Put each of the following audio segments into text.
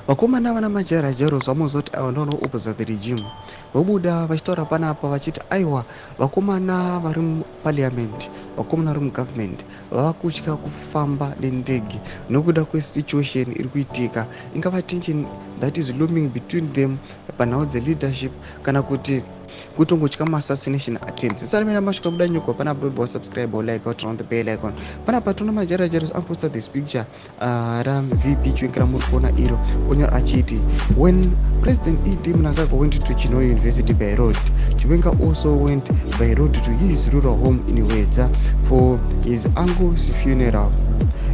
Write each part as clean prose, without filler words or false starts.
Vakomana vana majarajaro zvamuzoti ava ndovanoopposite the regime vobuda vachitaura panapa vachiti aiwa vakomana vari muparliament, vakomana vari mugovernment vava kutya kufamba nendege nokuda kwesituation iri kuitika, ingava tension that is looming between them panhau dzeleadership kana kuti kutongotya maassassination attempts. Isati mina masvika muda nyuko pana upload wa subscribe or like or turn on the bell icon. Pana patona majarajaro amposta this picture VP Chiwenga muri kuona iro onyora achiti when President E.D. Mnangagwa went to Chiwenga University by road, Chiwenga also went by road to his rural home in Wedza for his uncle's funeral.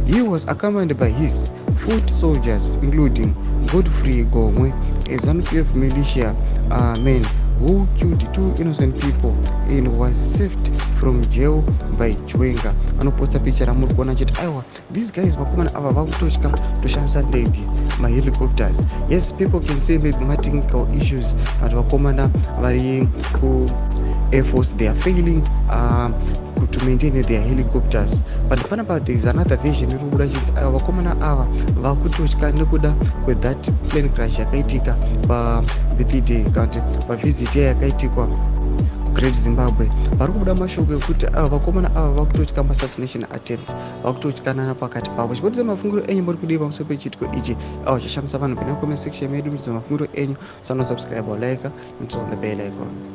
He was accompanied by his foot soldiers including Godfrey Gomwe, a ZANU-PF militia men who killed 2 innocent people and was saved from jail by Chiwenga. Anoposta picture ramuri kuona chiti aiwa these guys vakomana ava vakutosha toshandisa ndege helicopters. Yes, people can say maybe technical issues but vakomana vari ku Air Force they are failing to maintain their helicopters, but panapa there is another version irikubuda chiti vakomana ava vakutosha nekuda that plane crash yakaitika birthday kana visit yakaitikwa Great Zimbabwe. Vari kubuda mashoko ekuti vakomana ava vakutotya assassination attempt, vakutotyanana pakati pavo. Chipotisa mafunguro enyu muri kudiwa pamusoro pechitiko ichi chashamisa vanhu pene comment section medu. Mutisa mafunguro enyu, subscribe or like and turn on the bell icon.